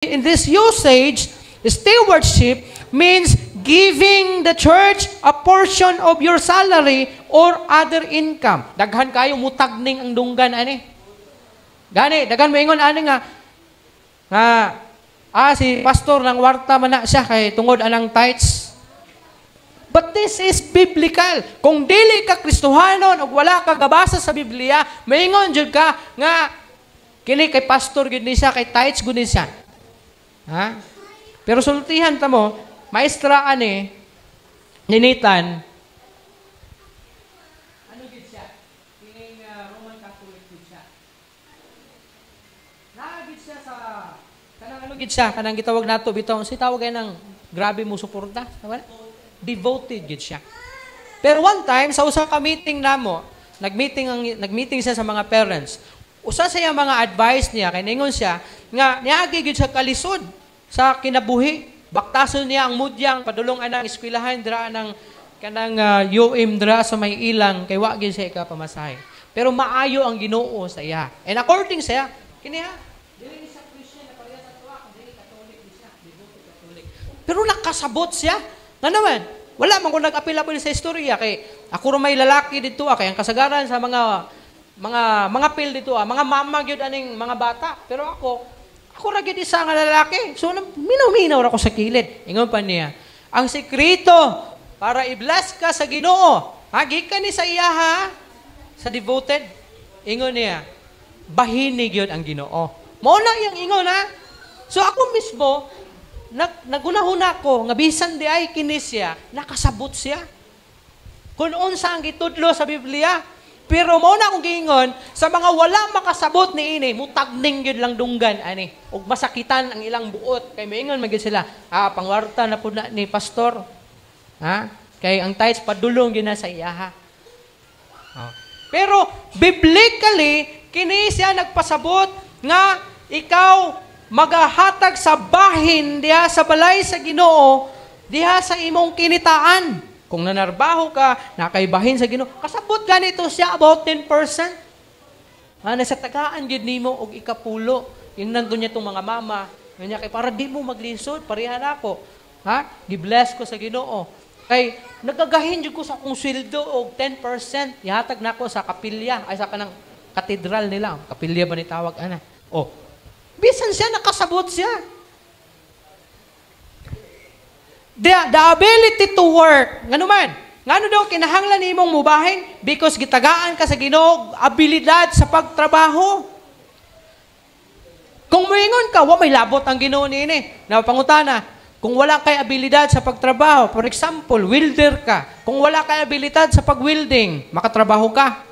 in this usage, stewardship means giving the church a portion of your salary or other income. Daghan kayo mutagning ang dunggan ani. Gani, daghan moingon ani nga si pastor ng warta man na siya kay tungod anang tithes. But this is biblical. Kung dili ka Kristohanon o wala ka gabasa sa Biblia, maingon jud ka nga kini kay pastor gud ni siya, kay tithes gud ni siya. Ha? Pero sultihan ta mo, maestra ani ninitan ano gid siya? Kining Roman Catholic gid siya. Naagid siya sa kanang ano gid siya, kanang gitawag nato bitaw si tawag ay nang grabe mo suporta, tama? Devoted gid siya. Pero one time sa usa ka meeting namo, nagmeeting siya sa mga parents. Usa siya mga advice niya kay ningon siya nga niagi gid siya kalisod sa kinabuhi. Baktason niya ang mudyang padulong anang eskwelahan dira anang kanang UM dira sa may ilang kay wa gid siya ka pamasahe. Pero maayo ang Ginoo sa iya. And according sa iya, kini ha, dili siya Christian na pareha sa tuwa, dili Catholic siya, devoted Catholic. Pero nakasabot siya. Nga naman, wala man kung nag-apil-apil sa istorya kay ako ro may lalaki dito kay ang kasagaran sa mga pil dito mga mama gyud aning mga bata. Pero ako ra gyud isa nga lalaki. So minaw-minaw ra ko sa kilid. Ingon pa niya, ang sekreto para i-bless ka sa Ginoo, gikan ni sa iya ha, sa devoted. Ingon niya, bahinig gyud ang Ginoo. Mao na yang ingon ha. So ako mismo nagunahuna ko nga bisan di ay kini siya nakasabot siya kung unsa ang gitudlo sa Biblia. Pero mao na akong giingon sa mga wala makasabot ni ini mutagning gyud lang dunggan ani ug masakitan ang ilang buot kay moingon magyud sila pangwarta na pud na ni pastor ha kay ang tithes padulong gyud na sa iya ha. Pero biblically kini siya nagpasabot nga ikaw magahatag sa bahin diha sa balay sa Ginoo diha sa imong kinitaan. Kung nanarbaho ka, nakaibahin sa Ginoo, kasabot ganito siya about 10%. Nasa tagaan gid nimo og ikapulo. Ingnan niya tong mga mama, kanya kay para di mo maglisod, pareha na ako. Ha? Gi-bless ko sa Ginoo. Kay nagagahin jud ko sa akong sweldo og 10%, ihatag nako sa kapilya ay sa kanang katedral nila. Kapilya ba ni tawag ana? Bisan siya, nakasabot siya. The ability to work. Nga naman, ngano daw kinahanglan nimong mubahin? Because gitagaan ka sa Ginoo, abilidad sa pagtrabaho. Kung moingon ka, wa may labot ang Ginoo niini. Na pangutana, kung wala kay abilidad sa pagtrabaho, for example, welder ka. Kung wala kay abilidad sa pag-welding, makatrabaho ka.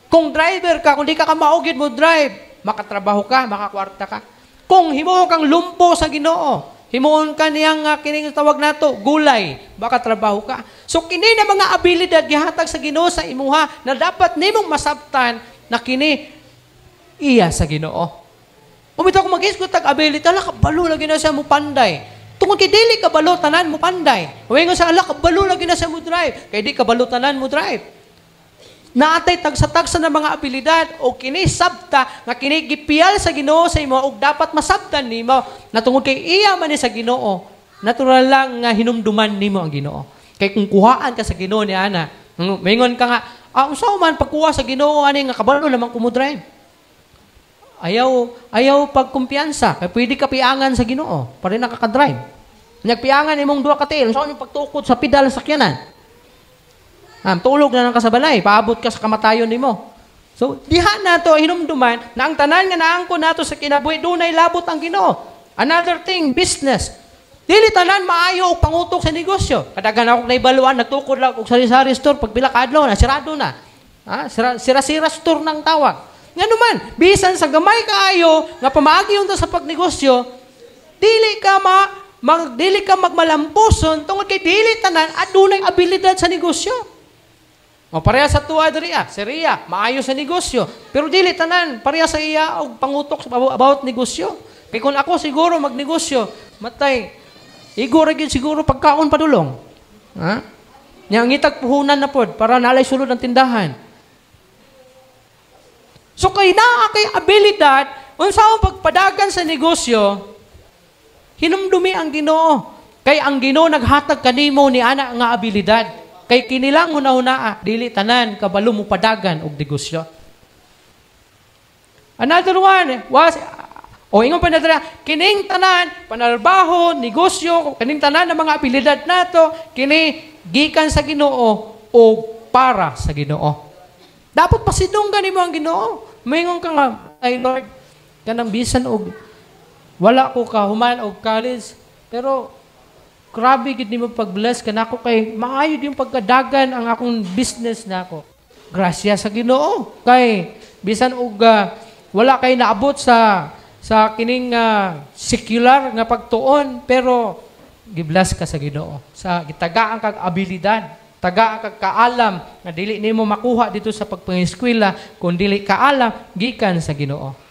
Kung driver ka, kung di ka maugid mo drive, makatrabaho ka, makakwarta ka. Kung himuon kang lumpo sa Ginoo, himuon ka niyang kining tawag nato, gulay, makatrabaho ka. So kini na mga abilidad gihatag sa Ginoo sa imuha na dapat nimong masabtan na kini iya sa Ginoo. Umito ko mag-isgot tag abilidad, ala kabalo lagi na siya mo panday. Tungod kay dili kabalo tanan mo panday. Huwag sa ala kabalo lagi na siya mo drive, kay di kabalo tanan mo drive. Naatay tagsa-tagsa ng mga abilidad o kini sabta nga kini gipiyal sa Ginoo sa imo ug dapat masabtan nimo na tungod kay iya man ni sa Ginoo. Natural lang nga hinumduman nimo ang Ginoo. Kay kung kuhaan ka sa Ginoo ni ana, maingon ka nga, unsa man pagkuha sa Ginoo ani nga kabalo lamang ko mo drive. Ayaw pagkumpiyansa, kay pwede ka piangan sa Ginoo, para nakaka-drive. Nagpiangan imong duha ka tail, unsa man pagtukod sa pedal sa sakyanan. Tulog na lang ka sa balay, paabot ka sa kamatayon nimo. So, diha na to hinumduman na ang tanan nga naangko nato sa kinabuhi dunay labot ang Ginoo. Another thing, business. Dili tanan maayo og pangutok sa negosyo. Kadagan ako naibaluan, nagtukod lang og sari-sari store pag pila ka adlaw na sirado na. Sira-sira store nang tawag. Nganuman, bisan sa gamay kaayo nga pamaagi unta sa pagnegosyo, dili ka magmalampuson tungod kay dili tanan adunay abilidad sa negosyo. Pareha sa tuwa diriya, si Ria, maayo sa negosyo. Pero dili tanan, pareha sa iya og pangutok about negosyo. Kaya kung ako siguro magnegosyo, matay, igura gyud siguro pagkaon padulong. Ha? Nya ngitag puhunan na pod para nalay sulod ang tindahan. So kay naa kay abilidad, unsa ang pagpadagan sa negosyo, Hinumdumi ang Ginoo. Kay ang Ginoo naghatag kanimo ni ana nga abilidad. Kay kinilang hunahuna dili tanan kabalo mo padagan og negosyo. Another one was ingon pa na kining tanan panarbaho, negosyo, kining tanan ng mga abilidad nato kini gikan sa Ginoo o para sa Ginoo. Dapat pasidunggan nimo ang Ginoo. Maingon ka nga, ay Lord, kanang bisan og wala ko kahuman og college, pero grabe gid nimo pag-bless kanako kay maayo yung pagkadagan ang akong business nako. Grasya sa Ginoo. Kay bisan og wala kay naabot sa kining secular nga pagtuon, pero gibless ka sa Ginoo. Sa gitagaan kag abilidad, tagaan kag kaalam nga dili nimo makuha dito sa pagpangiskwela, kun dili kaalam gikan sa Ginoo.